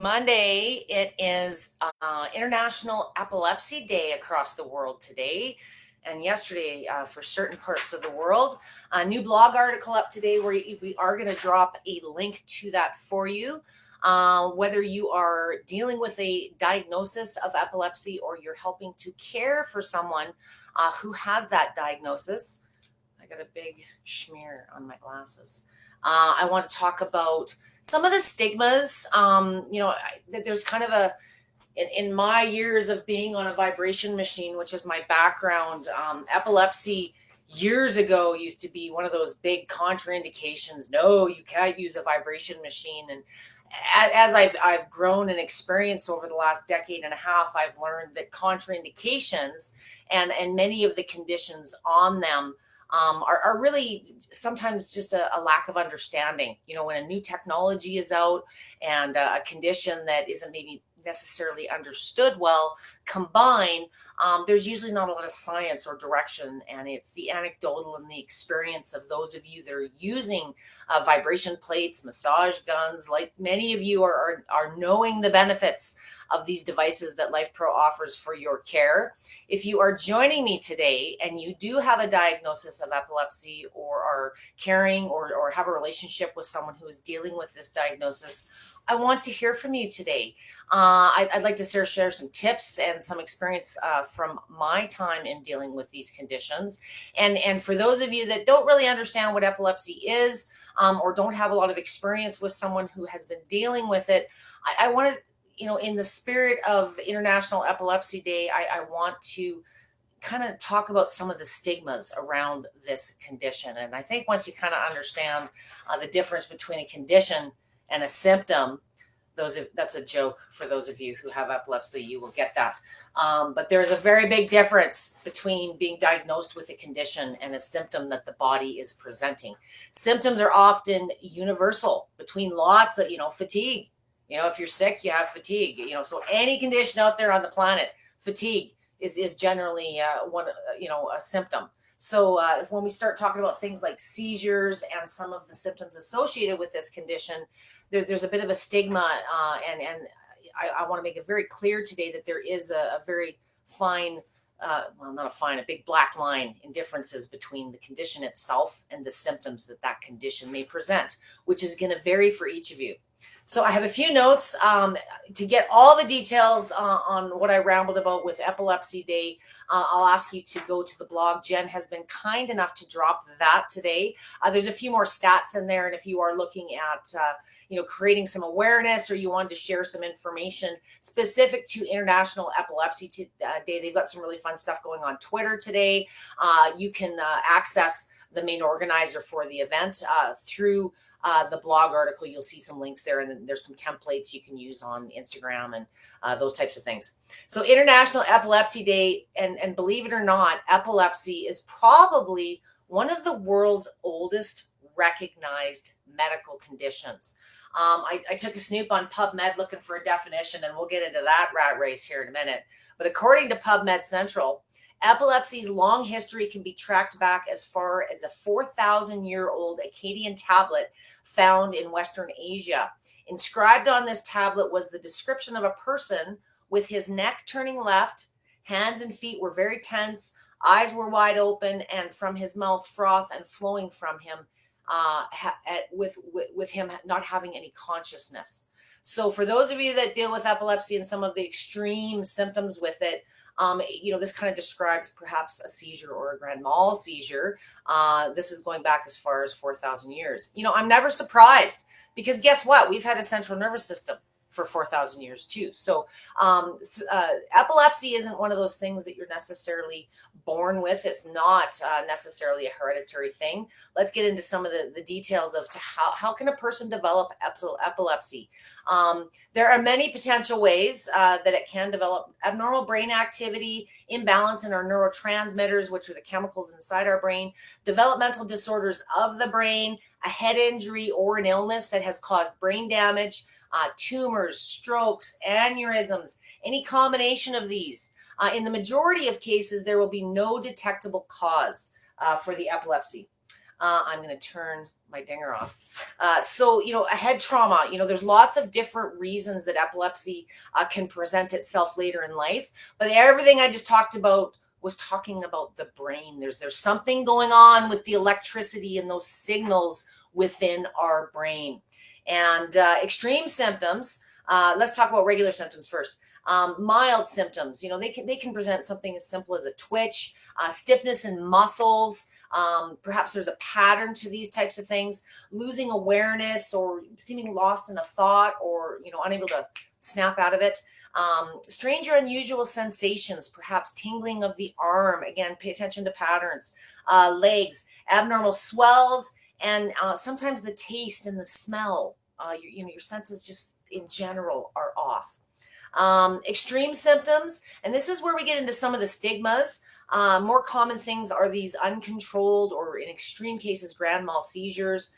Monday, it is International Epilepsy Day across the world today, and yesterday for certain parts of the world. A new blog article up today where we are going to drop a link to that for you. Whether you are dealing with a diagnosis of epilepsy or you're helping to care for someone who has that diagnosis. I got a big smear on my glasses. I want to talk about some of the stigmas. There's kind of in my years of being on a vibration machine, which is my background, epilepsy years ago used to be one of those big contraindications. No, you can't use a vibration machine. And as I've grown and experienced over the last decade and a half, I've learned that contraindications and many of the conditions on them are really sometimes just a lack of understanding. When a new technology is out and a condition that isn't maybe necessarily understood well combined, there's usually not a lot of science or direction, and it's the anecdotal and the experience of those of you that are using vibration plates, massage guns. Like many of you are knowing the benefits of these devices that Life Pro offers for your care. If you are joining me today and you do have a diagnosis of epilepsy or are caring or have a relationship with someone who is dealing with this diagnosis, I want to hear from you today. I'd like to share some tips and some experience from my time in dealing with these conditions. And for those of you that don't really understand what epilepsy is or don't have a lot of experience with someone who has been dealing with it, I want to, in the spirit of International Epilepsy Day, I want to kind of talk about some of the stigmas around this condition. And I think once you kind of understand the difference between a condition and a symptom, that's a joke for those of you who have epilepsy, you will get that. But there's a very big difference between being diagnosed with a condition and a symptom that the body is presenting. Symptoms are often universal between lots of, fatigue. If you're sick, you have fatigue. So any condition out there on the planet, fatigue is generally a symptom. So when we start talking about things like seizures and some of the symptoms associated with this condition, there's a bit of a stigma, and I want to make it very clear today that there is a very fine, a big black line in differences between the condition itself and the symptoms that condition may present, which is going to vary for each of you. So I have a few notes to get all the details on what I rambled about with Epilepsy Day. I'll ask you to go to the blog. Jen has been kind enough to drop that today. There's a few more stats in there, and if you are looking at creating some awareness or you wanted to share some information specific to International Epilepsy Day, they've got some really fun stuff going on Twitter today. You can access the main organizer for the event through the blog article. You'll see some links there, and then there's some templates you can use on Instagram and those types of things. So International Epilepsy Day, and believe it or not, epilepsy is probably one of the world's oldest recognized medical conditions. I took a snoop on PubMed looking for a definition, and we'll get into that rat race here in a minute. But according to PubMed Central, epilepsy's long history can be tracked back as far as a 4,000-year-old Akkadian tablet found in Western Asia. Inscribed on this tablet was the description of a person with his neck turning left, hands and feet were very tense, eyes were wide open, and from his mouth froth and flowing from him, with him not having any consciousness. So for those of you that deal with epilepsy and some of the extreme symptoms with it, this kind of describes perhaps a seizure or a grand mal seizure. This is going back as far as 4,000 years. I'm never surprised, because guess what? We've had a central nervous system for 4,000 years too. So epilepsy isn't one of those things that you're necessarily born with. It's not necessarily a hereditary thing. Let's get into some of the details of how can a person develop epilepsy. There are many potential ways that it can develop: abnormal brain activity, imbalance in our neurotransmitters, which are the chemicals inside our brain, developmental disorders of the brain, a head injury or an illness that has caused brain damage, tumors, strokes, aneurysms, any combination of these. In the majority of cases, there will be no detectable cause for the epilepsy. I'm going to turn my dinger off. So, a head trauma, there's lots of different reasons that epilepsy can present itself later in life. But everything I just talked about was talking about the brain. There's something going on with the electricity and those signals within our brain. And extreme symptoms, let's talk about regular symptoms first. Mild symptoms, they can present something as simple as a twitch, stiffness in muscles. Perhaps there's a pattern to these types of things, losing awareness or seeming lost in a thought, or unable to snap out of it. Strange or unusual sensations, perhaps tingling of the arm. Again, pay attention to patterns. Legs, abnormal swells, and sometimes the taste and the smell. Your senses just in general are off. Extreme symptoms, and this is where we get into some of the stigmas. More common things are these uncontrolled, or in extreme cases, grand mal seizures,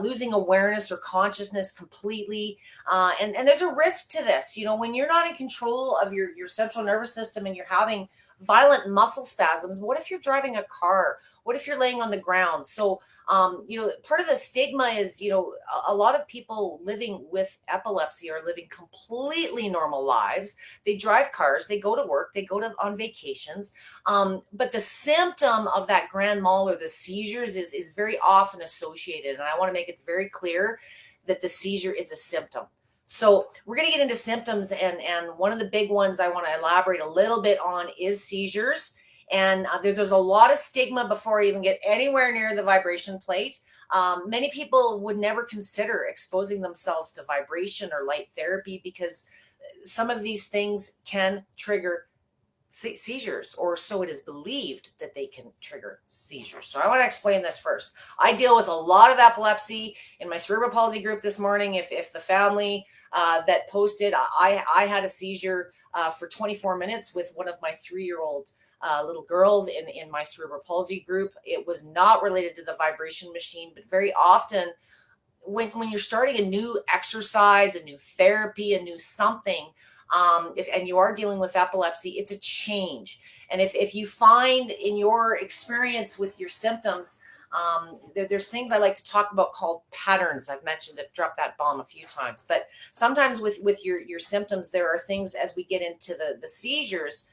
losing awareness or consciousness completely. And there's a risk to this. When you're not in control of your central nervous system and you're having violent muscle spasms, what if you're driving a car? What if you're laying on the ground? So, part of the stigma is, a lot of people living with epilepsy are living completely normal lives. They drive cars, they go to work, they go on vacations. But the symptom of that grand mal or the seizures is very often associated. And I want to make it very clear that the seizure is a symptom. So we're going to get into symptoms. And one of the big ones I want to elaborate a little bit on is seizures. And there's a lot of stigma before I even get anywhere near the vibration plate. Many people would never consider exposing themselves to vibration or light therapy because some of these things can trigger seizures, or so it is believed that they can trigger seizures. So I want to explain this first. I deal with a lot of epilepsy in my cerebral palsy group this morning. If the family that posted, I had a seizure for 24 minutes with one of my 3-year-old little girls in my cerebral palsy group. It was not related to the vibration machine, but very often when you're starting a new exercise, a new therapy, a new something, and you are dealing with epilepsy, it's a change. And if you find in your experience with your symptoms, there's things I like to talk about called patterns. I've mentioned it, dropped that bomb a few times, but sometimes with your symptoms, there are things as we get into the seizures.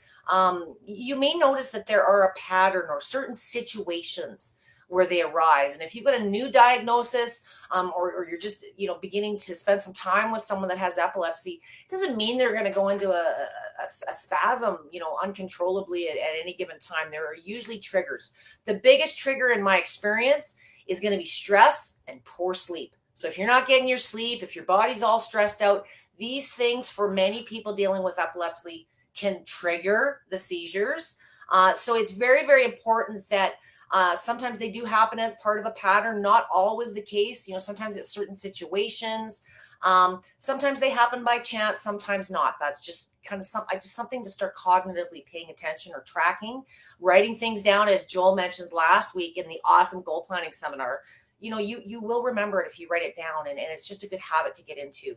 You may notice that there are a pattern or certain situations where they arise. And if you've got a new diagnosis, or you're just, beginning to spend some time with someone that has epilepsy, it doesn't mean they're going to go into a spasm, uncontrollably at any given time. There are usually triggers. The biggest trigger in my experience is going to be stress and poor sleep. So if you're not getting your sleep, if your body's all stressed out, these things for many people dealing with epilepsy can trigger the seizures. So it's very, very important that sometimes they do happen as part of a pattern, not always the case. Sometimes it's certain situations. Sometimes they happen by chance, sometimes not. That's just kind of something to start cognitively paying attention or tracking, writing things down, as Joel mentioned last week in the awesome goal planning seminar. You will remember it if you write it down, and it's just a good habit to get into.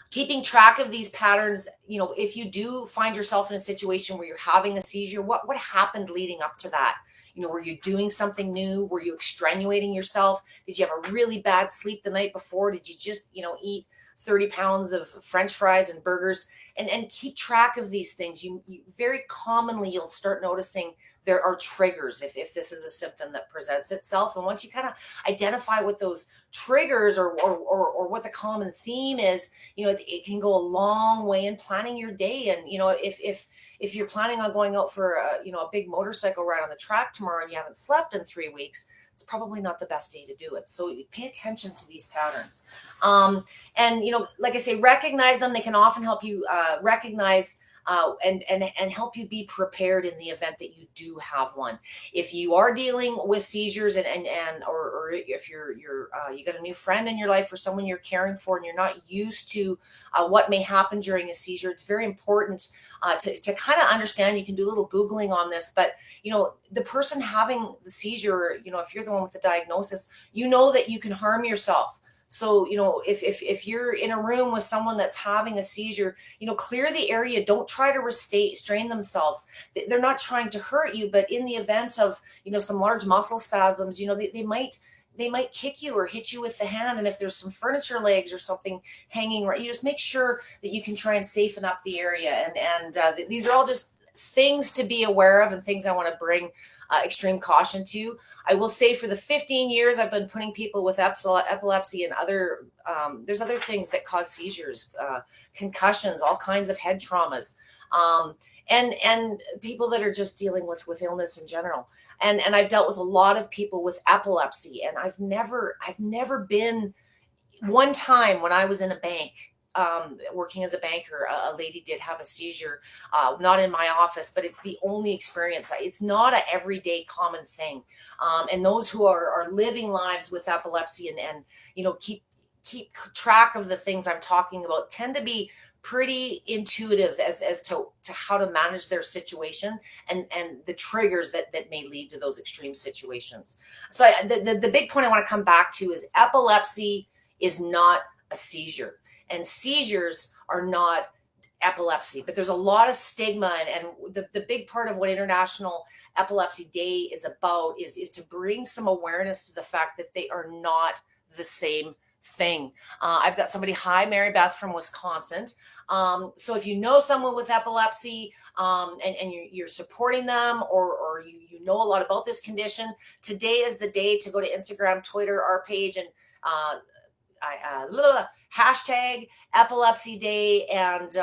Keeping track of these patterns, if you do find yourself in a situation where you're having a seizure, what happened leading up to that? Were you doing something new? Were you extenuating yourself? Did you have a really bad sleep the night before? Did you just, eat 30 pounds of French fries and burgers? And keep track of these things. You very commonly, you'll start noticing there are triggers if this is a symptom that presents itself. And once you kind of identify what those triggers or what the common theme is, it can go a long way in planning your day. And, if you're planning on going out for a big motorcycle ride on the track tomorrow and you haven't slept in 3 weeks, it's probably not the best day to do it. So pay attention to these patterns. And, like I say, recognize them. They can often help you recognize and help you be prepared in the event that you do have one. If you are dealing with seizures or if you got a new friend in your life or someone you're caring for and you're not used to what may happen during a seizure, it's very important to kind of understand. You can do a little Googling on this, but the person having the seizure, if you're the one with the diagnosis, that you can harm yourself. So, if you're in a room with someone that's having a seizure, clear the area. Don't try to restrain themselves. They're not trying to hurt you, but in the event of, some large muscle spasms, they might they might kick you or hit you with the hand. And if there's some furniture legs or something hanging, right, you just make sure that you can try and safeten up the area. And these are all just things to be aware of and things I want to bring extreme caution to. I will say for the 15 years I've been putting people with epilepsy and other, there's other things that cause seizures, concussions, all kinds of head traumas, and people that are just dealing with illness in general. And I've dealt with a lot of people with epilepsy, and I've never been. One time when I was in a bank, working as a banker, a lady did have a seizure, not in my office, but it's the only experience. It's not an everyday common thing. And those who are living lives with epilepsy and keep track of the things I'm talking about tend to be pretty intuitive as to how to manage their situation and the triggers that may lead to those extreme situations. So the big point I want to come back to is epilepsy is not a seizure, and seizures are not epilepsy, but there's a lot of stigma, and the big part of what International Epilepsy Day is about is to bring some awareness to the fact that they are not the same thing. I've got somebody, hi, Mary Beth from Wisconsin. So if you know someone with epilepsy, and you're supporting them, or you know a lot about this condition, today is the day to go to Instagram, Twitter, our page, and hashtag epilepsy day, and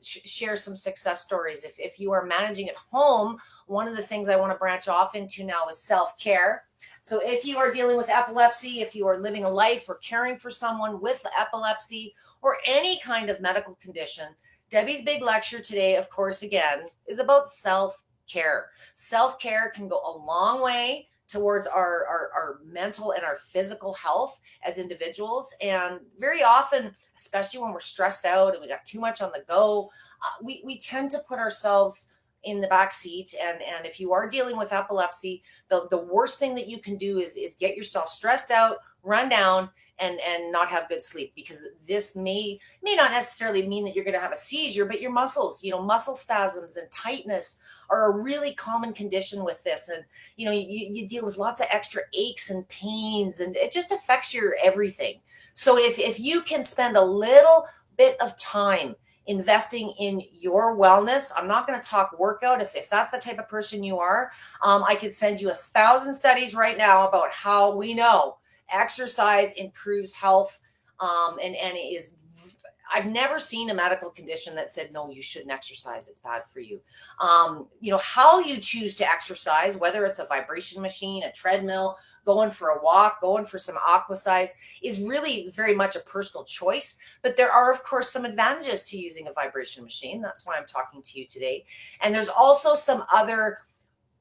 share some success stories. If you are managing at home, one of the things I want to branch off into now is self-care. So if you are dealing with epilepsy, if you are living a life or caring for someone with epilepsy or any kind of medical condition, Debbie's big lecture today, of course, again, is about self-care. Self-care can go a long way towards our mental and our physical health as individuals. And very often, especially when we're stressed out and we got too much on the go, we tend to put ourselves in the back seat. And if you are dealing with epilepsy, the worst thing that you can do is get yourself stressed out, run down, and not have good sleep, because this may not necessarily mean that you're going to have a seizure, but your muscles, muscle spasms and tightness are a really common condition with this. And, you deal with lots of extra aches and pains, and it just affects your everything. So if you can spend a little bit of time investing in your wellness, I'm not going to talk workout. If that's the type of person you are, I could send you 1,000 studies right now about how we know exercise improves health, and it is. I've never seen a medical condition that said, no, you shouldn't exercise, it's bad for you. How you choose to exercise, whether it's a vibration machine, a treadmill, going for a walk, going for some aquasize, is really very much a personal choice. But there are, of course, some advantages to using a vibration machine. That's why I'm talking to you today. And there's also some other,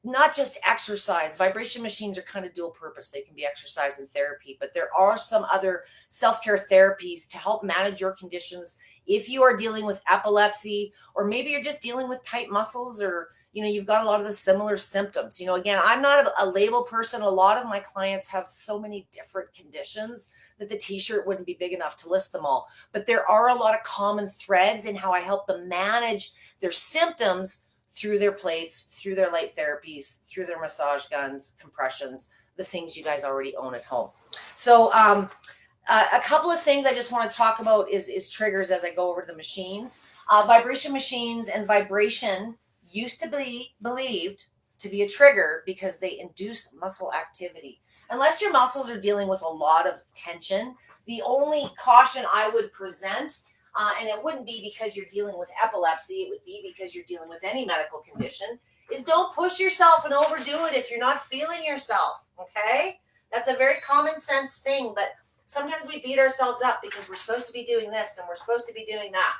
not just exercise. Vibration machines are kind of dual purpose. They can be exercise and therapy, but there are some other self-care therapies to help manage your conditions. If you are dealing with epilepsy, or maybe you're just dealing with tight muscles, or, you've got a lot of the similar symptoms. Again, I'm not a label person. A lot of my clients have so many different conditions that the t-shirt wouldn't be big enough to list them all. But there are a lot of common threads in how I help them manage their symptoms through their plates, through their light therapies, through their massage guns, compressions, the things you guys already own at home. So a couple of things I just want to talk about is triggers as I go over to the machines. Vibration machines and vibration used to be believed to be a trigger because they induce muscle activity. Unless your muscles are dealing with a lot of tension, the only caution I would present, and it wouldn't be because you're dealing with epilepsy, it would be because you're dealing with any medical condition, is don't push yourself and overdo it if you're not feeling yourself, okay? That's a very common sense thing, but sometimes we beat ourselves up because we're supposed to be doing this and we're supposed to be doing that.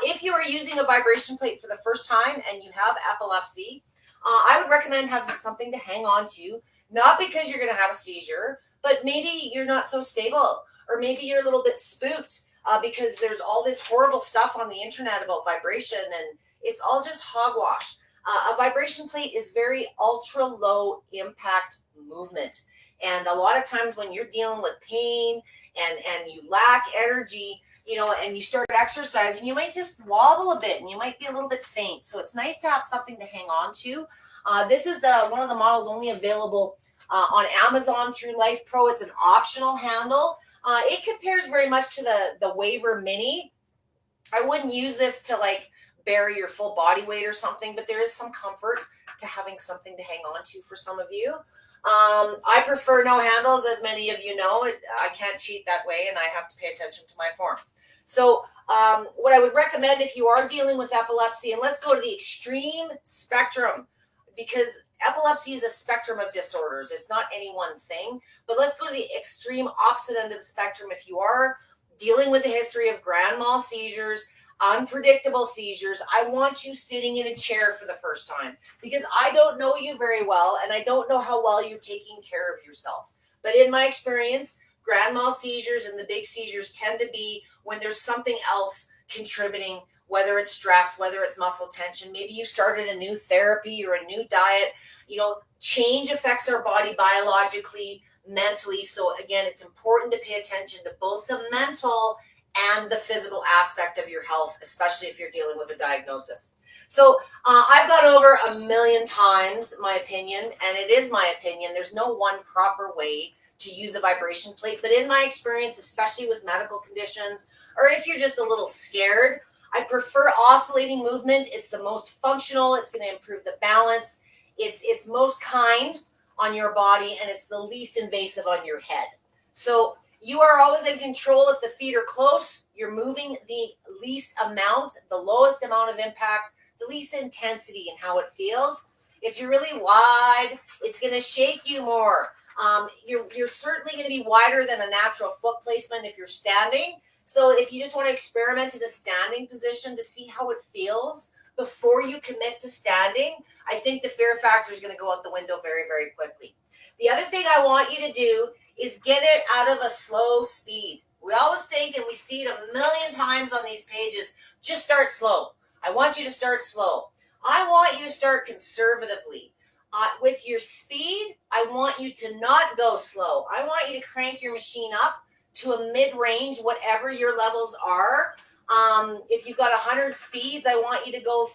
If you are using a vibration plate for the first time and you have epilepsy, I would recommend having something to hang on to, not because you're going to have a seizure, but maybe you're not so stable, or maybe you're a little bit spooked because there's all this horrible stuff on the internet about vibration, and it's all just hogwash. A vibration plate is very ultra low impact movement. And a lot of times when you're dealing with pain and you lack energy, and you start exercising, you might just wobble a bit and you might be a little bit faint. So it's nice to have something to hang on to. This is one of the models only available On Amazon through Life Pro, it's an optional handle. It compares very much to the Waver Mini. I wouldn't use this to like bury your full body weight or something, but there is some comfort to having something to hang on to for some of you. I prefer no handles, as many of you know. I can't cheat that way, and I have to pay attention to my form. So what I would recommend if you are dealing with epilepsy, and let's go to the extreme spectrum, because epilepsy is a spectrum of disorders. It's not any one thing, but let's go to the extreme opposite end of the spectrum. If you are dealing with a history of grand mal seizures, unpredictable seizures, I want you sitting in a chair for the first time, because I don't know you very well, and I don't know how well you're taking care of yourself. But in my experience, grand mal seizures and the big seizures tend to be when there's something else contributing, whether it's stress, whether it's muscle tension. Maybe you started a new therapy or a new diet. Change affects our body biologically, mentally. So again, it's important to pay attention to both the mental and the physical aspect of your health, especially if you're dealing with a diagnosis. So I've gone over 1,000,000 times my opinion, and it is my opinion. There's no one proper way to use a vibration plate, but in my experience, especially with medical conditions, or if you're just a little scared, I prefer oscillating movement. It's the most functional. It's going to improve the balance. It's most kind on your body, and it's the least invasive on your head. So you are always in control. If the feet are close, you're moving the least amount, the lowest amount of impact, the least intensity in how it feels. If you're really wide, it's going to shake you more. You're certainly going to be wider than a natural foot placement if you're standing. So if you just want to experiment in a standing position to see how it feels before you commit to standing, I think the fear factor is going to go out the window very, very quickly. The other thing I want you to do is get it out of a slow speed. We always think, and we see it 1,000,000 times on these pages, just start slow. I want you to start slow. I want you to start conservatively. With your speed, I want you to not go slow. I want you to crank your machine up to a mid-range, whatever your levels are. If you've got 100 speeds, I want you to go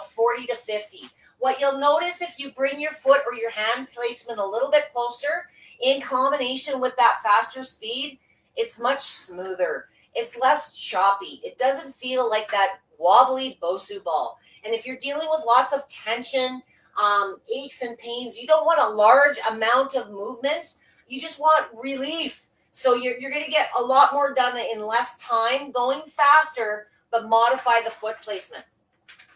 40 to 50. What you'll notice if you bring your foot or your hand placement a little bit closer in combination with that faster speed, it's much smoother. It's less choppy. It doesn't feel like that wobbly Bosu ball. And if you're dealing with lots of tension, aches and pains, you don't want a large amount of movement. You just want relief. So you're going to get a lot more done in less time, going faster, but modify the foot placement.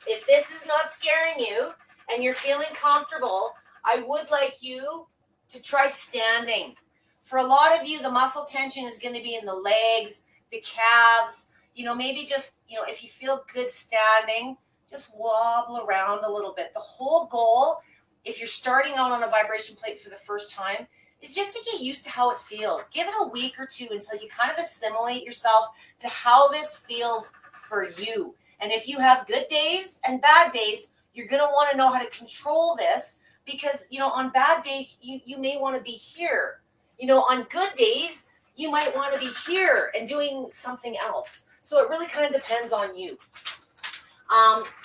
If this is not scaring you and you're feeling comfortable, I would like you to try standing. For a lot of you, the muscle tension is going to be in the legs, the calves, maybe just, if you feel good standing, just wobble around a little bit. The whole goal, if you're starting out on a vibration plate for the first time, is just to get used to how it feels. Give it a week or two until you kind of assimilate yourself to how this feels for you. And if you have good days and bad days, you're going to want to know how to control this, because, on bad days, you may want to be here. On good days, you might want to be here and doing something else. So it really kind of depends on you.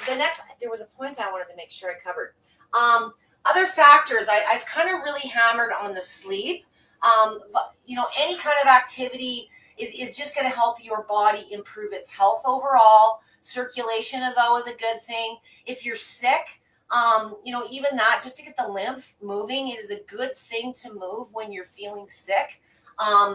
There was a point I wanted to make sure I covered. Other factors, I've kind of really hammered on the sleep. But, any kind of activity is just going to help your body improve its health overall. Circulation is always a good thing. If you're sick, even that, just to get the lymph moving, it is a good thing to move when you're feeling sick.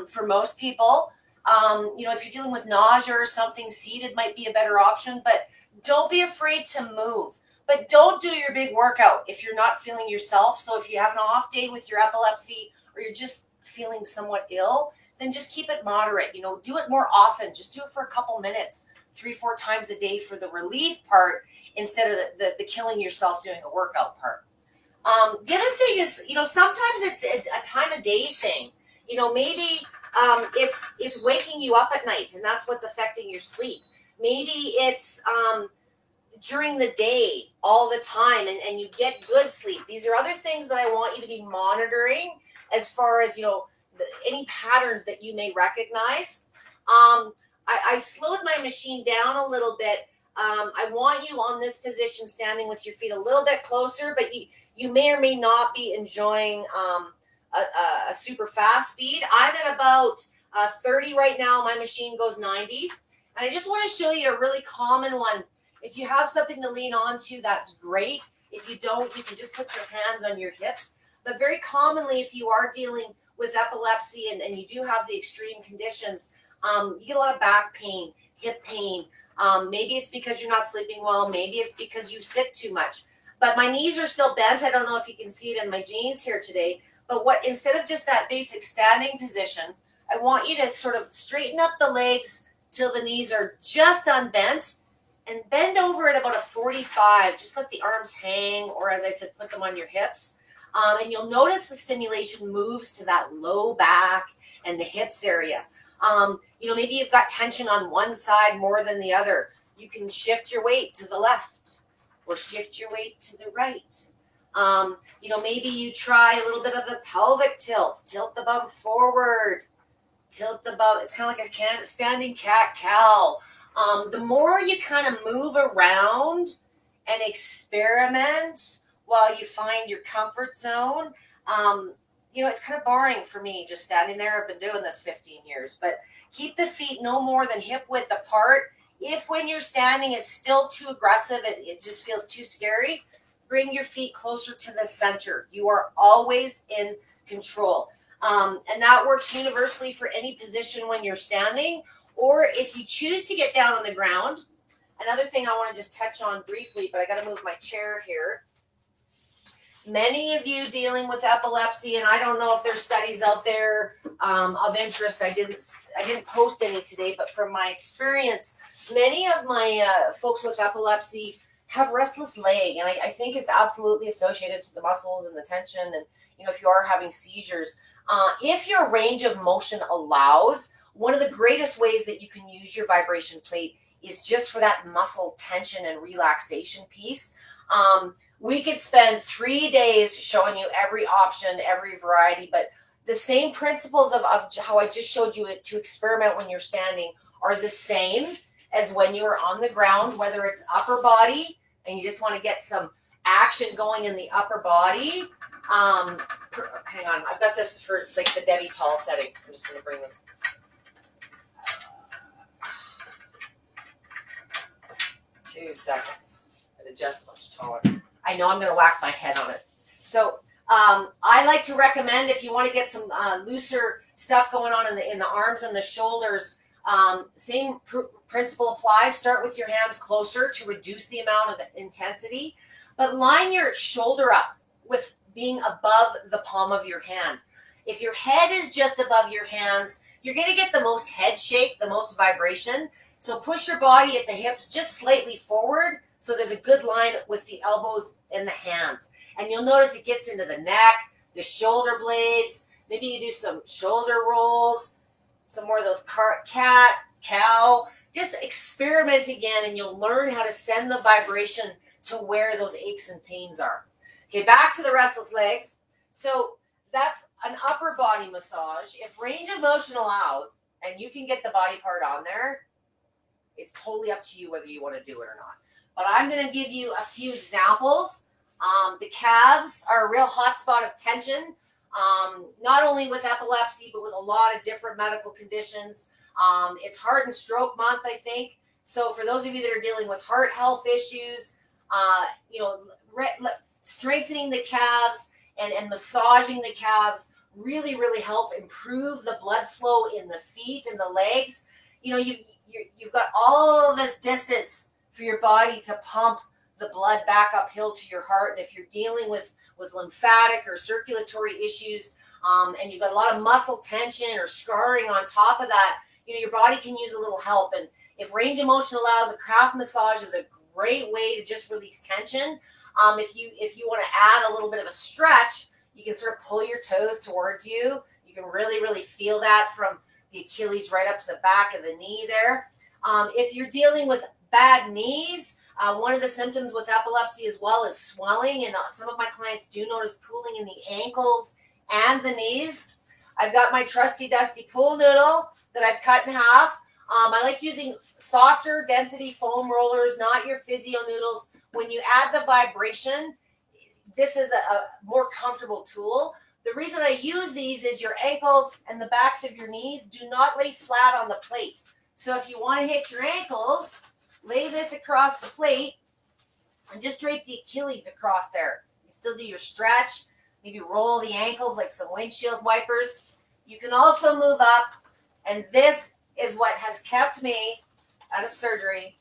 For most people, if you're dealing with nausea or something, seated might be a better option, but don't be afraid to move. But don't do your big workout if you're not feeling yourself. So if you have an off day with your epilepsy, or you're just feeling somewhat ill, then just keep it moderate. Do it more often. Just do it for a couple minutes, 3-4 times a day for the relief part, instead of the killing yourself doing a workout part. The other thing is, sometimes it's a time of day thing. Maybe it's waking you up at night, and that's what's affecting your sleep. Maybe it's during the day all the time, and you get good sleep. These are other things that I want you to be monitoring as far as, any patterns that you may recognize. I slowed my machine down a little bit. I want you on this position, standing with your feet a little bit closer, but you may or may not be enjoying a super fast speed. I'm at about 30 right now. My machine goes 90. And I just want to show you a really common one. If you have something to lean onto, that's great. If you don't, you can just put your hands on your hips. But very commonly, if you are dealing with epilepsy and you do have the extreme conditions, you get a lot of back pain, hip pain. Maybe it's because you're not sleeping well. Maybe it's because you sit too much. But my knees are still bent. I don't know if you can see it in my jeans here today. But instead of just that basic standing position, I want you to sort of straighten up the legs till the knees are just unbent and bend over at about a 45. Just let the arms hang, or as I said, put them on your hips. And you'll notice the stimulation moves to that low back and the hips area. Maybe you've got tension on one side more than the other. You can shift your weight to the left or shift your weight to the right. Maybe you try a little bit of the pelvic tilt the bum forward, tilt the bum. It's kind of like a standing cat-cow. The more you kind of move around and experiment while you find your comfort zone, it's kind of boring for me just standing there. I've been doing this 15 years, but keep the feet no more than hip width apart. If when you're standing it's still too aggressive, it just feels too scary, bring your feet closer to the center. You are always in control. And that works universally for any position when you're standing, or if you choose to get down on the ground. Another thing I want to just touch on briefly, but I got to move my chair here. Many of you dealing with epilepsy, and I don't know if there's studies out there of interest. I didn't post any today, but from my experience, many of my folks with epilepsy have restless leg, and I think it's absolutely associated to the muscles and the tension. And if you are having seizures, if your range of motion allows, one of the greatest ways that you can use your vibration plate is just for that muscle tension and relaxation piece. We could spend 3 days showing you every option, every variety, but the same principles of how I just showed you to experiment when you're standing are the same as when you're on the ground, whether it's upper body and you just want to get some action going in the upper body. Hang on, I've got this for like the Debbie Tall setting. I'm just going to bring this. 2 seconds. It adjusts much taller. I know I'm going to whack my head on it. So I like to recommend, if you want to get some looser stuff going on in the arms and the shoulders, same principle applies. Start with your hands closer to reduce the amount of intensity, but line your shoulder up with being above the palm of your hand. If your head is just above your hands, you're going to get the most head shake, the most vibration. So push your body at the hips just slightly forward, so there's a good line with the elbows and the hands. And you'll notice it gets into the neck, the shoulder blades. Maybe you do some shoulder rolls, some more of those cat, cow. Just experiment again, and you'll learn how to send the vibration to where those aches and pains are. Okay, back to the restless legs. So that's an upper body massage. If range of motion allows, and you can get the body part on there, it's totally up to you whether you want to do it or not. But I'm going to give you a few examples. The calves are a real hot spot of tension, not only with epilepsy, but with a lot of different medical conditions. It's Heart and Stroke Month, I think. So for those of you that are dealing with heart health issues, strengthening the calves and massaging the calves really, really help improve the blood flow in the feet and the legs. You've got all this distance for your body to pump the blood back uphill to your heart. And if you're dealing with lymphatic or circulatory issues, and you've got a lot of muscle tension or scarring on top of that, your body can use a little help. And if range of motion allows, a craft massage is a great way to just release tension. If you want to add a little bit of a stretch, you can sort of pull your toes towards you. You can really, really feel that from the Achilles right up to the back of the knee there. If you're dealing with bad knees, one of the symptoms with epilepsy as well is swelling, and some of my clients do notice pooling in the ankles and the knees. I've got my trusty dusty pool noodle that I've cut in half. I like using softer density foam rollers, not your physio noodles. When you add the vibration, this is a more comfortable tool, The reason I use these is your ankles and the backs of your knees do not lay flat on the plate. So if you want to hit your ankles, lay this across the plate and just drape the Achilles across there. You can still do your stretch, maybe roll the ankles like some windshield wipers. You can also move up, and this is what has kept me out of surgery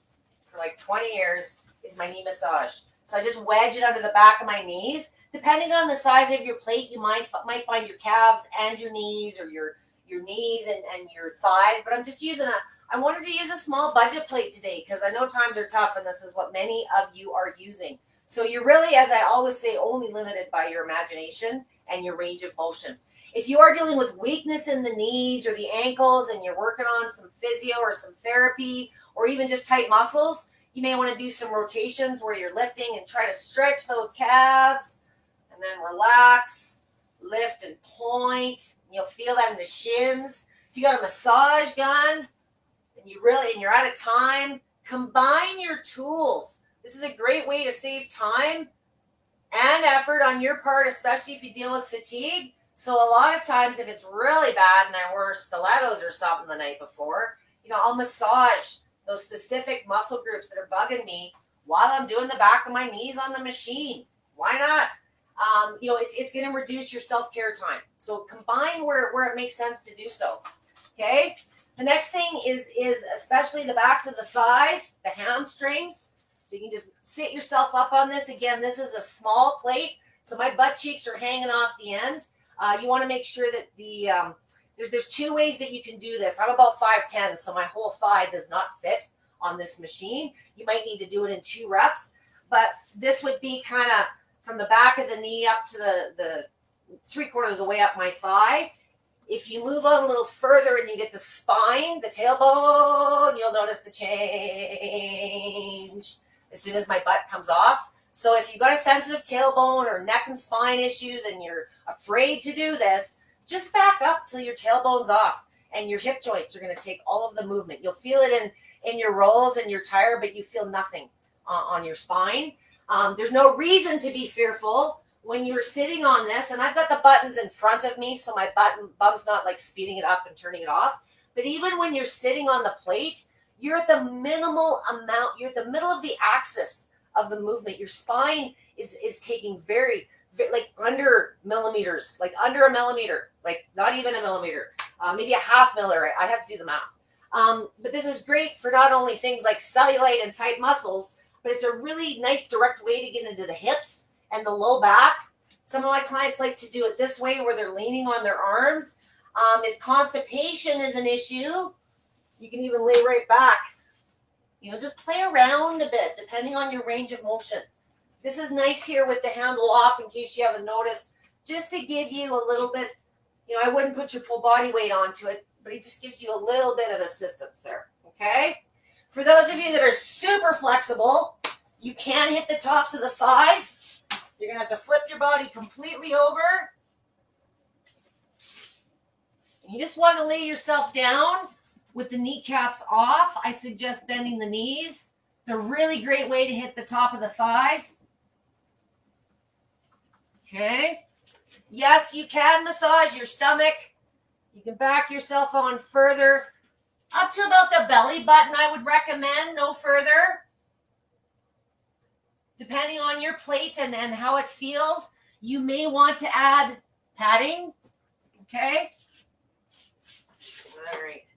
for like 20 years, is my knee massage. So I just wedge it under the back of my knees. Depending on the size of your plate, you might find your calves and your knees, or your knees and your thighs. But I'm just using I wanted to use a small budget plate today because I know times are tough, and this is what many of you are using. So you're really, as I always say, only limited by your imagination and your range of motion. If you are dealing with weakness in the knees or the ankles and you're working on some physio or some therapy or even just tight muscles, you may want to do some rotations where you're lifting and try to stretch those calves and then relax, lift and point. You'll feel that in the shins. If you got a massage gun and you're out of time, combine your tools. This is a great way to save time and effort on your part, especially if you deal with fatigue. So a lot of times if it's really bad and I wore stilettos or something the night before, I'll massage those specific muscle groups that are bugging me while I'm doing the back of my knees on the machine. Why not? It's going to reduce your self-care time. So combine where it makes sense to do so. Okay. The next thing is especially the backs of the thighs, the hamstrings. So you can just sit yourself up on this. Again, this is a small plate, so my butt cheeks are hanging off the end. You want to make sure that there's two ways that you can do this. I'm about 5'10", so my whole thigh does not fit on this machine. You might need to do it in 2 reps, but this would be kind of from the back of the knee up to the 3/4 of the way up my thigh. If you move on a little further and you get the spine, the tailbone, you'll notice the change as soon as my butt comes off. So if you've got a sensitive tailbone or neck and spine issues and you're afraid to do this, just back up till your tailbone's off and your hip joints are going to take all of the movement. You'll feel it in your rolls and your tire, but you feel nothing on your spine. There's no reason to be fearful when you're sitting on this, and I've got the buttons in front of me, so my bum's not like speeding it up and turning it off. But even when you're sitting on the plate, you're at the minimal amount, you're at the middle of the axis of the movement. Your spine is taking very, like under millimeters, like under a millimeter, like not even a millimeter, maybe a half millimeter. I'd have to do the math. But this is great for not only things like cellulite and tight muscles, but it's a really nice direct way to get into the hips and the low back. Some of my clients like to do it this way where they're leaning on their arms. If constipation is an issue, you can even lay right back. Just play around a bit depending on your range of motion. This is nice here with the handle off in case you haven't noticed, just to give you a little bit, I wouldn't put your full body weight onto it, but it just gives you a little bit of assistance there, okay? For those of you that are super flexible, you can hit the tops of the thighs. You're going to have to flip your body completely over. You just want to lay yourself down with the kneecaps off. I suggest bending the knees. It's a really great way to hit the top of the thighs. Okay. Yes, you can massage your stomach. You can back yourself on further. Up to about the belly button, I would recommend, no further. Depending on your plate and how it feels, you may want to add padding. Okay. All right.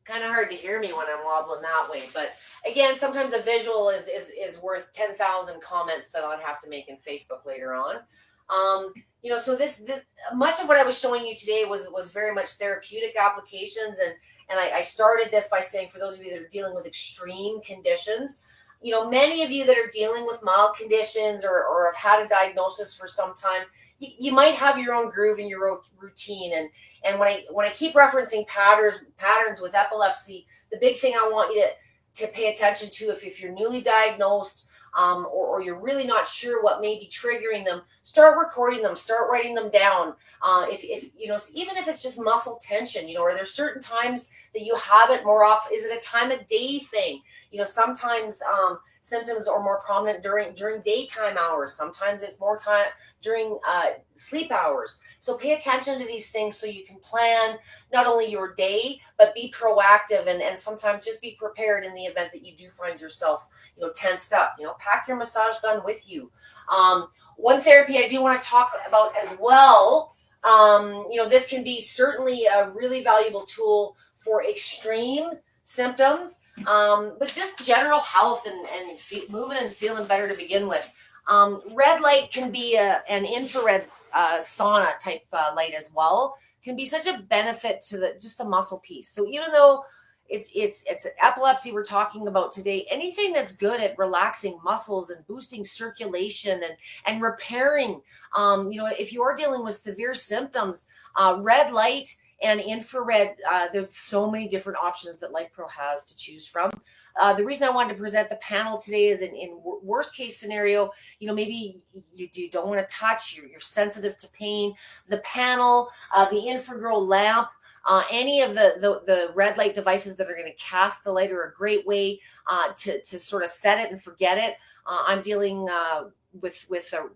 Kind of hard to hear me when I'm wobbling that way, but again, sometimes a visual is worth 10,000 comments that I'll have to make in Facebook later on. So this much of what I was showing you today was very much therapeutic applications, and I started this by saying, for those of you that are dealing with extreme conditions, many of you that are dealing with mild conditions or have had a diagnosis for some time, you might have your own groove in your routine. And when I keep referencing patterns with epilepsy, the big thing I want you to pay attention to, if you're newly diagnosed, or you're really not sure what may be triggering them, start recording them, start writing them down. If even if it's just muscle tension, or there's certain times that you have it more often. Is it a time of day thing? Sometimes symptoms are more prominent during daytime hours. Sometimes it's more time during sleep hours. So pay attention to these things so you can plan not only your day, but be proactive and sometimes just be prepared in the event that you do find yourself, tensed up. Pack your massage gun with you. One therapy I do want to talk about as well, this can be certainly a really valuable tool for extreme symptoms, but just general health and moving and feeling better to begin with. Red light can be an infrared sauna type light as well. Can be such a benefit to the muscle piece. So even though it's epilepsy we're talking about today, anything that's good at relaxing muscles and boosting circulation and repairing, if you are dealing with severe symptoms, red light and infrared, there's so many different options that LifePro has to choose from. The reason I wanted to present the panel today is in worst case scenario, maybe you don't want to touch, you're sensitive to pain. The panel, the infrared lamp, any of the red light devices that are going to cast the light are a great way to sort of set it and forget it. I'm dealing with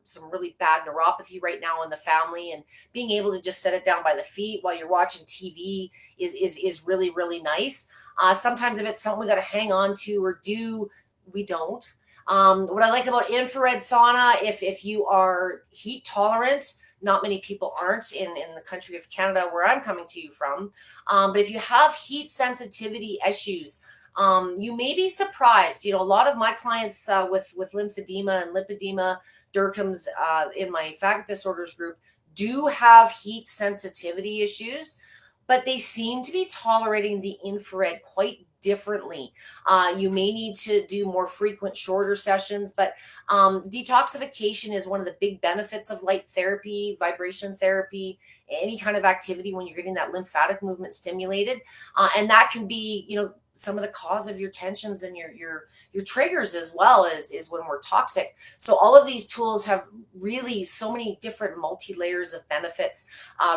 some really bad neuropathy right now in the family, and being able to just set it down by the feet while you're watching TV is really, really nice. Sometimes if it's something we got to hang on to or do, we don't. What I like about infrared sauna, if you are heat tolerant, not many people aren't in the country of Canada where I'm coming to you from. But if you have heat sensitivity issues, you may be surprised. A lot of my clients with lymphedema and lipedema, Durkheim's in my faggot disorders group do have heat sensitivity issues, but they seem to be tolerating the infrared quite differently. You may need to do more frequent, shorter sessions, but detoxification is one of the big benefits of light therapy, vibration therapy, any kind of activity when you're getting that lymphatic movement stimulated. And that can be, some of the cause of your tensions and your triggers as well is when we're toxic. So all of these tools have really so many different multi-layers of benefits,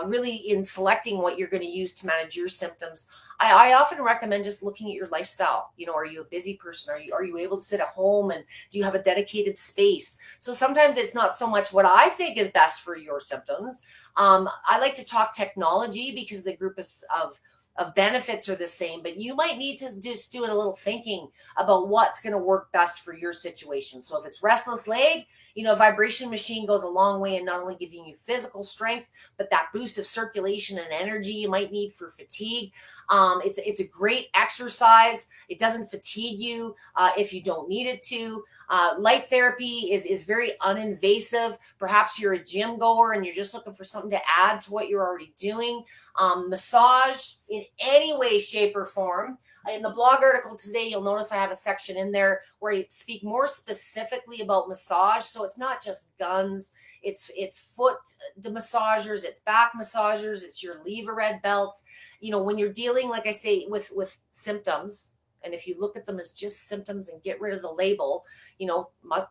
really in selecting what you're going to use to manage your symptoms. I often recommend just looking at your lifestyle. Are you a busy person? Are you able to sit at home, and do you have a dedicated space? So sometimes it's not so much what I think is best for your symptoms. I like to talk technology because the group of benefits are the same, but you might need to just do a little thinking about what's going to work best for your situation. So if it's restless leg, a vibration machine goes a long way in not only giving you physical strength, but that boost of circulation and energy you might need for fatigue. It's a great exercise. It doesn't fatigue you if you don't need it to. Light therapy is very uninvasive. Perhaps you're a gym goer and you're just looking for something to add to what you're already doing. Massage in any way, shape, or form. In the blog article today, you'll notice I have a section in there where I speak more specifically about massage. So it's not just guns, it's foot massagers, it's back massagers, it's your lever red belts. When you're dealing, like I say, with symptoms, and if you look at them as just symptoms and get rid of the label,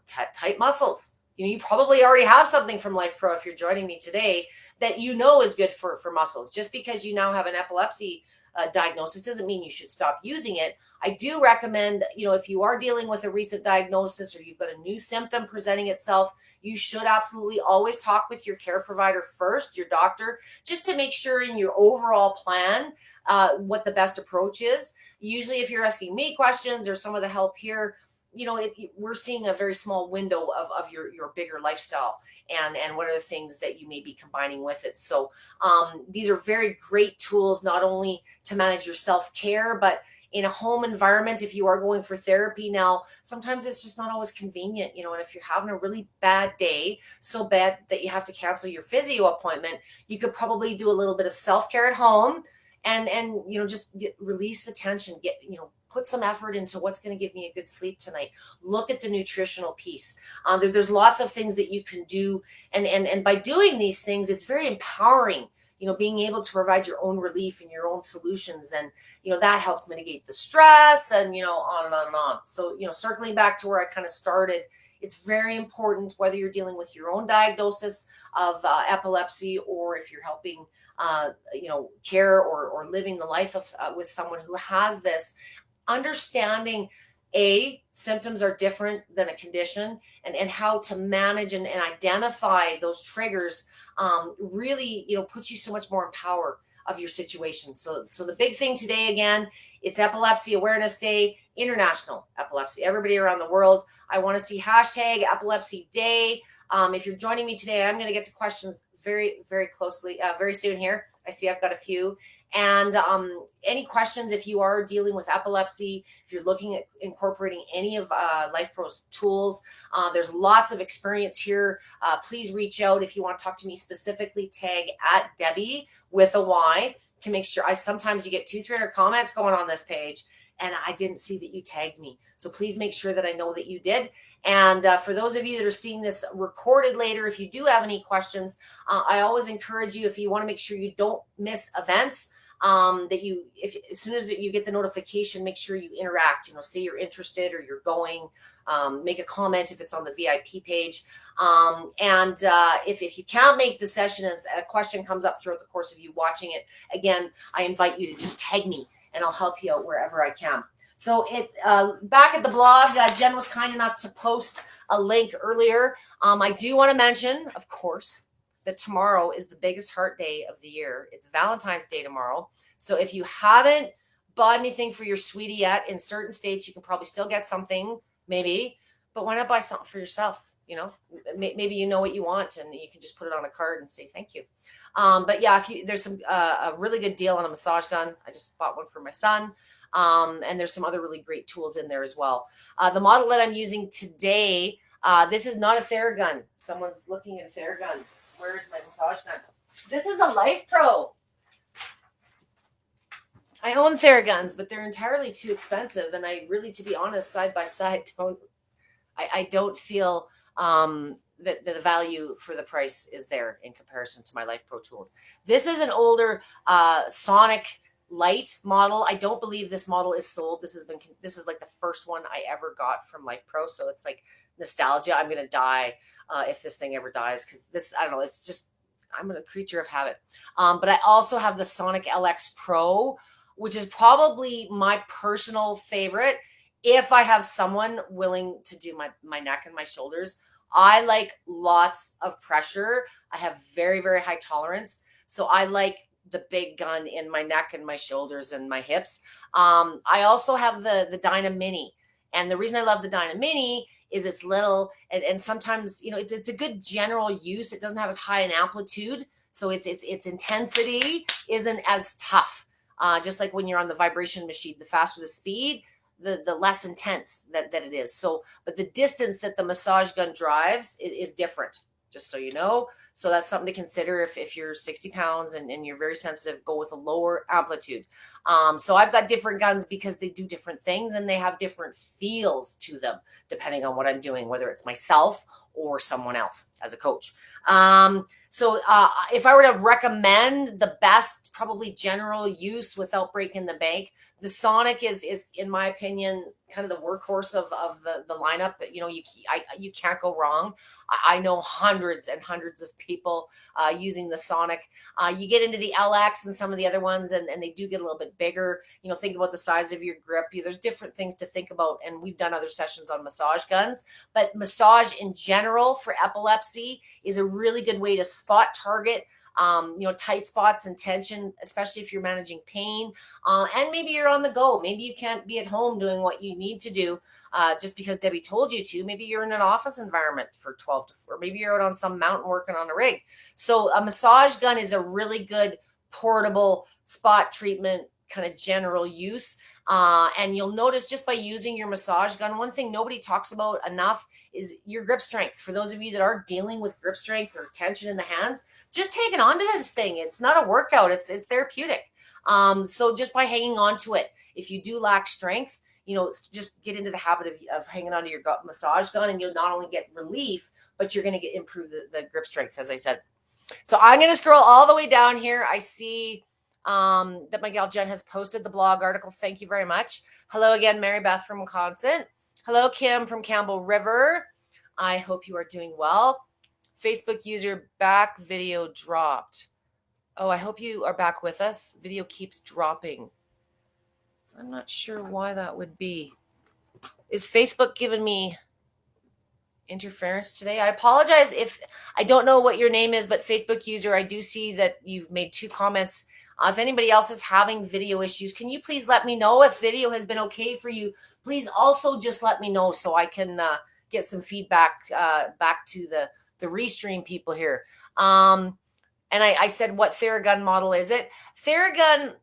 tight muscles. You probably already have something from LifePro if you're joining me today that is good for muscles. Just because you now have an epilepsy diagnosis doesn't mean you should stop using it. I do recommend, if you are dealing with a recent diagnosis or you've got a new symptom presenting itself, you should absolutely always talk with your care provider first, your doctor, just to make sure in your overall plan what the best approach is. Usually if you're asking me questions or some of the help here, we're seeing a very small window of your bigger lifestyle and what are the things that you may be combining with it. So these are very great tools, not only to manage your self-care, but in a home environment. If you are going for therapy now, sometimes it's just not always convenient, and if you're having a really bad day, so bad that you have to cancel your physio appointment, you could probably do a little bit of self-care at home and just release the tension, put some effort into what's going to give me a good sleep tonight. Look at the nutritional piece. There's lots of things that you can do. And by doing these things, it's very empowering, being able to provide your own relief and your own solutions. And, that helps mitigate the stress and, on and on and on. So, circling back to where I kind of started, it's very important whether you're dealing with your own diagnosis of epilepsy or if you're helping, care or living the life of with someone who has this, understanding symptoms are different than a condition, and how to manage and identify those triggers really, puts you so much more in power of your situation. So the big thing today, again, it's Epilepsy Awareness Day, International Epilepsy. Everybody around the world, I want to see hashtag Epilepsy Day. If you're joining me today, I'm going to get to questions very, very closely, very soon here. I see I've got a few. And any questions, if you are dealing with epilepsy, if you're looking at incorporating any of LifePro's tools, there's lots of experience here. Please reach out if you want to talk to me specifically. Tag at Debbie with a Y to make sure. Sometimes you get 200-300 comments going on this page, and I didn't see that you tagged me. So please make sure that I know that you did. And for those of you that are seeing this recorded later, if you do have any questions, I always encourage you, if you want to make sure you don't miss events, that as soon as you get the notification, make sure you interact, say you're interested or you're going, make a comment if it's on the VIP page. And if you can't make the session and a question comes up throughout the course of you watching it, again, I invite you to just tag me and I'll help you out wherever I can. So back at the blog, Jen was kind enough to post a link earlier. I do want to mention, of course, that tomorrow is the biggest heart day of the year. It's Valentine's Day tomorrow. So if you haven't bought anything for your sweetie yet, in certain states, you can probably still get something, maybe, but why not buy something for yourself? Maybe you know what you want and you can just put it on a card and say thank you. But yeah, there's a really good deal on a massage gun. I just bought one for my son. And there's some other really great tools in there as well. The model that I'm using today, this is not a Theragun. Someone's looking at a Theragun. Where's my massage gun? This is a LifePro. I own Theraguns, but they're entirely too expensive. And I really, to be honest, side by side, don't feel that the value for the price is there in comparison to my LifePro tools. This is an older Sonic Light model. I don't believe this model is sold. This is like the first one I ever got from LifePro. So it's like nostalgia. I'm going to die if this thing ever dies, because I don't know, it's just, I'm a creature of habit. But I also have the Sonic LX Pro, which is probably my personal favorite. If I have someone willing to do my neck and my shoulders, I like lots of pressure. I have very, very high tolerance. So I like the big gun in my neck and my shoulders and my hips. I also have the Dyna Mini. And the reason I love the Dyna Mini is it's little and sometimes, it's a good general use. It doesn't have as high an amplitude. So its intensity isn't as tough. Just like when you're on the vibration machine, the faster the speed, the less intense that it is. So, but the distance that the massage gun drives is different, just so you know. So that's something to consider if you're 60 pounds and you're very sensitive, go with a lower amplitude. So I've got different guns because they do different things and they have different feels to them, depending on what I'm doing, whether it's myself or someone else as a coach. So if I were to recommend the best, probably general use without breaking the bank, the Sonic is in my opinion, kind of the workhorse of the lineup. You can't go wrong. I know hundreds and hundreds of people using the Sonic. You get into the LX and some of the other ones, and they do get a little bit bigger. Think about the size of your grip. There's different things to think about, and we've done other sessions on massage guns. But massage in general for epilepsy is a really good way to spot target tight spots and tension, especially if you're managing pain. And maybe you're on the go. Maybe you can't be at home doing what you need to do just because Debbie told you to. Maybe you're in an office environment for 12 to 4. Maybe you're out on some mountain working on a rig. So a massage gun is a really good portable spot treatment, kind of general use. And you'll notice just by using your massage gun, one thing nobody talks about enough is your grip strength. For those of you that are dealing with grip strength or tension in the hands, just hanging on to this thing. It's not a workout. It's therapeutic. So just by hanging on to it, if you do lack strength, just get into the habit of hanging on to your massage gun, and you'll not only get relief, but you're going to improve the grip strength, as I said. So I'm going to scroll all the way down here. I see that my gal Jen has posted the blog article. Thank you very much. Hello again, Mary Beth from Wisconsin. Hello, Kim from Campbell River. I hope you are doing well. Facebook user back video dropped. Oh, I hope you are back with us. Video keeps dropping. I'm not sure why that would be. Is Facebook giving me interference today? I apologize if I don't know what your name is, but Facebook user, I do see that you've made 2 comments. If anybody else is having video issues, can you please let me know if video has been okay for you? Please also just let me know so I can get some feedback back to the restream people here. And I said, what Theragun model is it? Theragun,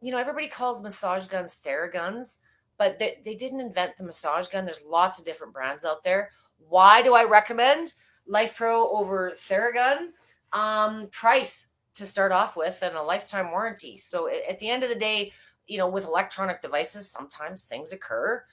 everybody calls massage guns Theraguns, but they didn't invent the massage gun. There's lots of different brands out there. Why do I recommend Life Pro over Theragun? Price to start off with and a lifetime warranty. So at the end of the day, with electronic devices, sometimes things occur.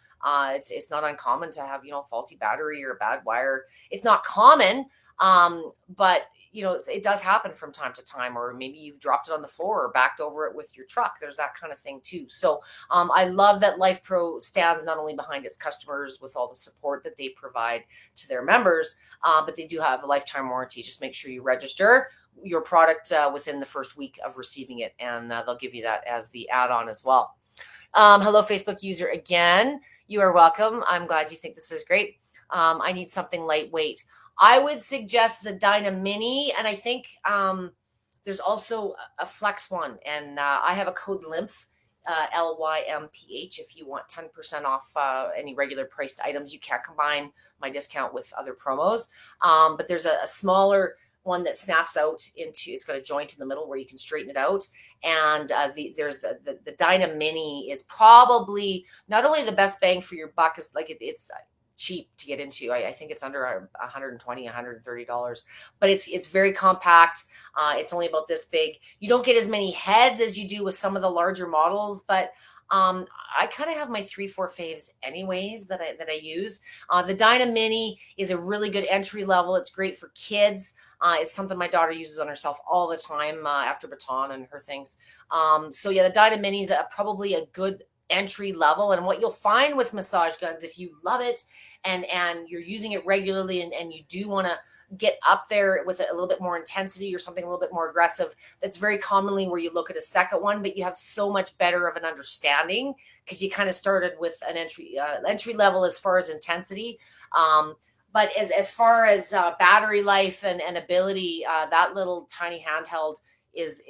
It's not uncommon to have, faulty battery or a bad wire. It's not common, but it does happen from time to time, or maybe you've dropped it on the floor or backed over it with your truck. There's that kind of thing too. So I love that Life Pro stands not only behind its customers with all the support that they provide to their members, but they do have a lifetime warranty. Just make sure you register your product within the first week of receiving it, and they'll give you that as the add-on as well. Hello, Facebook user again. You are welcome. I'm glad you think this is great. I need something lightweight. I would suggest the Dyna Mini, and I think there's also a Flex one, and I have a code LYMPH, LYMPH, if you want 10% off any regular priced items. You can't combine my discount with other promos, but there's a smaller one that snaps out into, it's got a joint in the middle where you can straighten it out. And there's the Dyna Mini is probably not only the best bang for your buck, is like it's cheap to get into. I think it's under $120, $130, but it's very compact. It's only about this big. You don't get as many heads as you do with some of the larger models, but I kind of have my 3-4 faves anyways that I use. The Dyna Mini is a really good entry level. It's great for kids. It's something my daughter uses on herself all the time after baton and her things. So yeah, the Dyna Mini is probably a good entry level. And what you'll find with massage guns, if you love it and you're using it regularly and you do want to get up there with a little bit more intensity or something a little bit more aggressive, that's very commonly where you look at a second one, but you have so much better of an understanding because you kind of started with an entry level as far as intensity. But as far as battery life and ability, that little tiny handheld is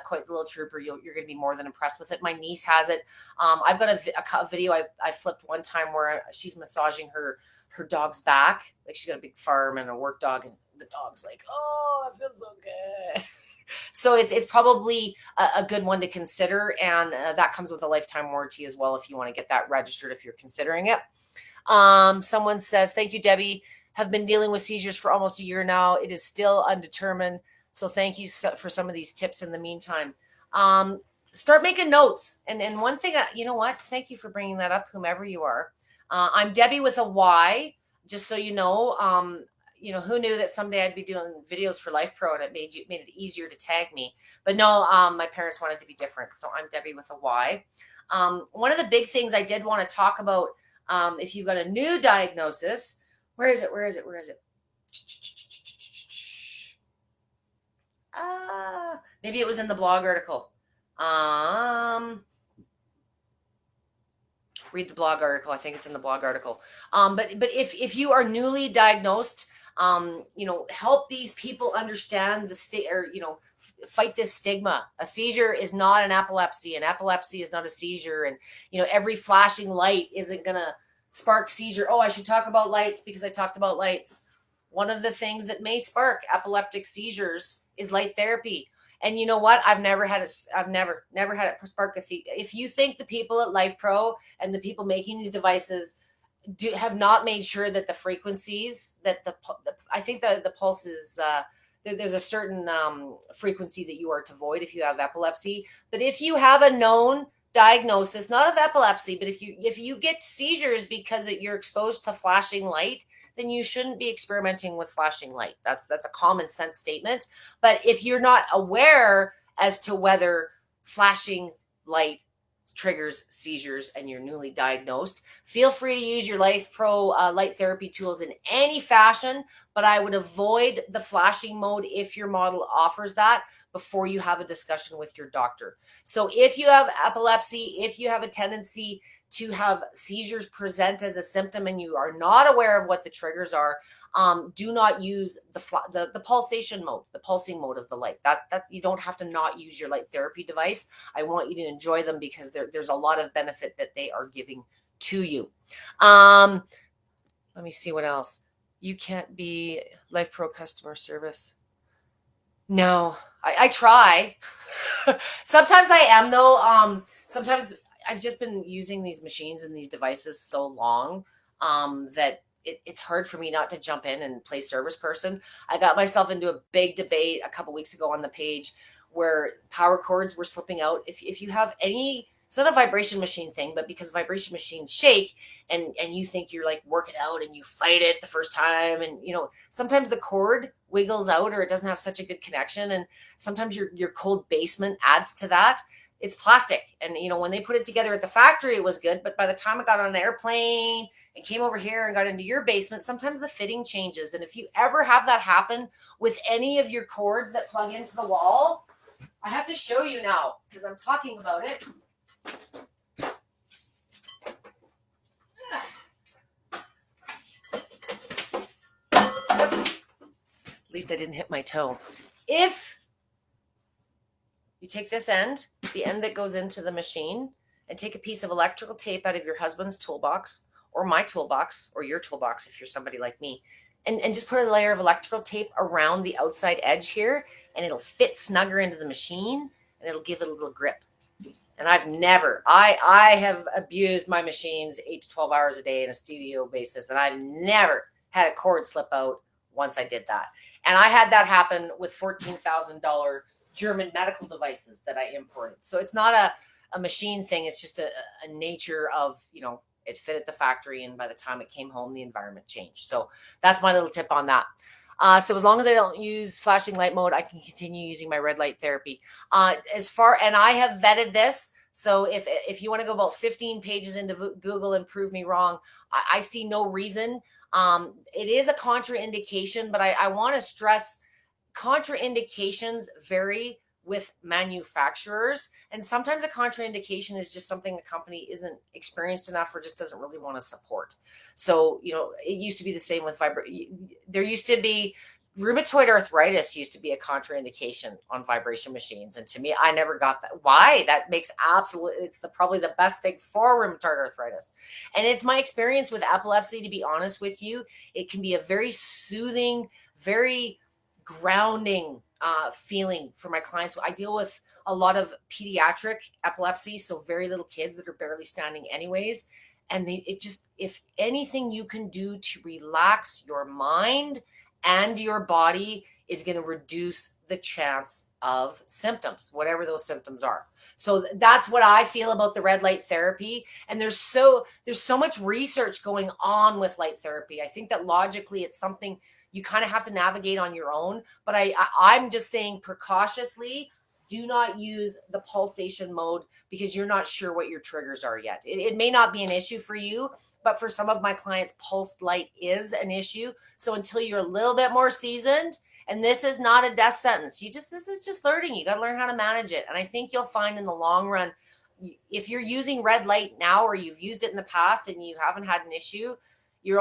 quite the little trooper. You're going to be more than impressed with it. My niece has it. I've got a video I flipped one time where she's massaging her dog's back. Like, she's got a big farm and a work dog, and the dog's like, oh, it feels so good. So it's probably a good one to consider, and that comes with a lifetime warranty as well if you want to get that registered if you're considering it. Someone says, thank you, Debbie. Have been dealing with seizures for almost a year now. It is still undetermined. So thank you for some of these tips in the meantime. Start making notes. And one thing, you know what? Thank you for bringing that up, whomever you are. I'm Debbie with a Y, just so you know. Who knew that someday I'd be doing videos for Life Pro and it made it easier to tag me. But no, my parents wanted to be different. So I'm Debbie with a Y. One of the big things I did want to talk about, if you've got a new diagnosis, where is it? Maybe it was in the blog article. Read the blog article. I think it's in the blog article. But if you are newly diagnosed, help these people understand fight this stigma. A seizure is not an epilepsy, and epilepsy is not a seizure. And, every flashing light isn't going to spark seizure. Oh, I should talk about lights because I talked about lights. One of the things that may spark epileptic seizures is light therapy. And you know what? I've never had it spark a if you think the people at Life Pro and the people making these devices have not made sure that the frequencies that I think the pulse is there's a certain frequency that you are to avoid if you have epilepsy. But if you have a known diagnosis, not of epilepsy, but if you get seizures because you're exposed to flashing light, then you shouldn't be experimenting with flashing light. That's a common sense statement. But if you're not aware as to whether flashing light triggers seizures and you're newly diagnosed, feel free to use your Life Pro light therapy tools in any fashion, but I would avoid the flashing mode if your model offers that before you have a discussion with your doctor. So if you have epilepsy, if you have a tendency to have seizures present as a symptom and you are not aware of what the triggers are, do not use the pulsation mode, the pulsing mode of the light. That you don't have to not use your light therapy device. I want you to enjoy them because there's a lot of benefit that they are giving to you. Let me see what else. You can't be Life Pro customer service. No, I try. Sometimes I am though. Sometimes I've just been using these machines and these devices so long that it's hard for me not to jump in and play service person. I got myself into a big debate a couple weeks ago on the page where power cords were slipping out. If you have any, it's not a vibration machine thing, but because vibration machines shake and you think you're like working out and you fight it the first time, and sometimes the cord wiggles out or it doesn't have such a good connection, and sometimes your cold basement adds to that. It's plastic, and when they put it together at the factory it was good, but by the time it got on an airplane and came over here and got into your basement, sometimes the fitting changes. And if you ever have that happen with any of your cords that plug into the wall, I have to show you now because I'm talking about it. Oops. At least I didn't hit my toe. If you take this end, the end that goes into the machine, and take a piece of electrical tape out of your husband's toolbox or my toolbox or your toolbox if you're somebody like me, and just put a layer of electrical tape around the outside edge here, and it'll fit snugger into the machine and it'll give it a little grip. And I have abused my machines 8 to 12 hours a day in a studio basis, and I've never had a cord slip out once I did that. And I had that happen with $14,000 German medical devices that I imported. So it's not a machine thing. It's just a nature of, it fit at the factory, and by the time it came home, the environment changed. So that's my little tip on that. So as long as I don't use flashing light mode, I can continue using my red light therapy. And I have vetted this. So if you want to go about 15 pages into Google and prove me wrong, I see no reason. It is a contraindication, but I want to stress contraindications vary with manufacturers. And sometimes a contraindication is just something a company isn't experienced enough or just doesn't really want to support. So, it used to be the same with there used to be rheumatoid arthritis used to be a contraindication on vibration machines. And to me, I never got that. Why? That makes it's probably the best thing for rheumatoid arthritis. And it's my experience with epilepsy, to be honest with you. It can be a very soothing, very grounding feeling for my clients. I deal with a lot of pediatric epilepsy, so very little kids that are barely standing anyways. And if anything you can do to relax your mind and your body is going to reduce the chance of symptoms, whatever those symptoms are. So that's what I feel about the red light therapy. And there's so much research going on with light therapy. I think that logically it's something you kind of have to navigate on your own. But I'm just saying precautiously, do not use the pulsation mode because you're not sure what your triggers are yet. It may not be an issue for you, but for some of my clients, pulsed light is an issue. So until you're a little bit more seasoned, and this is not a death sentence, this is just learning. You got to learn how to manage it. And I think you'll find in the long run, if you're using red light now or you've used it in the past and you haven't had an issue, you're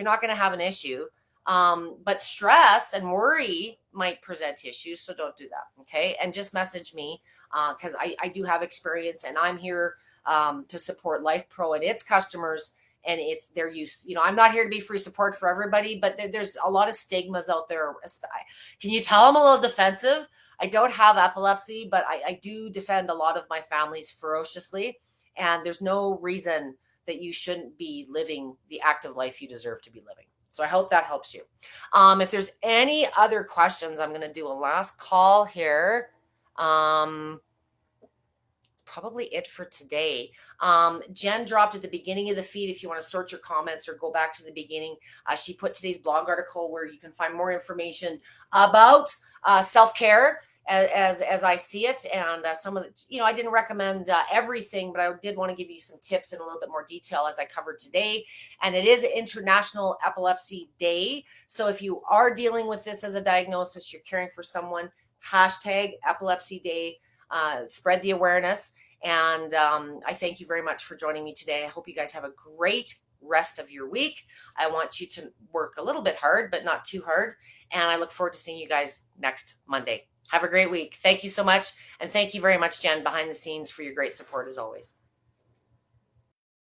not going to have an issue. But stress and worry might present issues. So don't do that. Okay. And just message me because I do have experience, and I'm here to support Life Pro and its customers and it's their use. I'm not here to be free support for everybody, but there's a lot of stigmas out there. Can you tell I'm a little defensive? I don't have epilepsy, but I do defend a lot of my families ferociously. And there's no reason that you shouldn't be living the active life you deserve to be living. So I hope that helps you. If there's any other questions, I'm going to do a last call here. It's probably it for today. Jen dropped at the beginning of the feed. If you want to sort your comments or go back to the beginning, she put today's blog article where you can find more information about self-care as I see it. And some of the, I didn't recommend everything, but I did want to give you some tips in a little bit more detail as I covered today. And it is International Epilepsy Day. So if you are dealing with this as a diagnosis, you're caring for someone, #Epilepsy Day, spread the awareness. And I thank you very much for joining me today. I hope you guys have a great rest of your week. I want you to work a little bit hard, but not too hard. And I look forward to seeing you guys next Monday. Have a great week. Thank you so much. And thank you very much, Jen, behind the scenes, for your great support as always.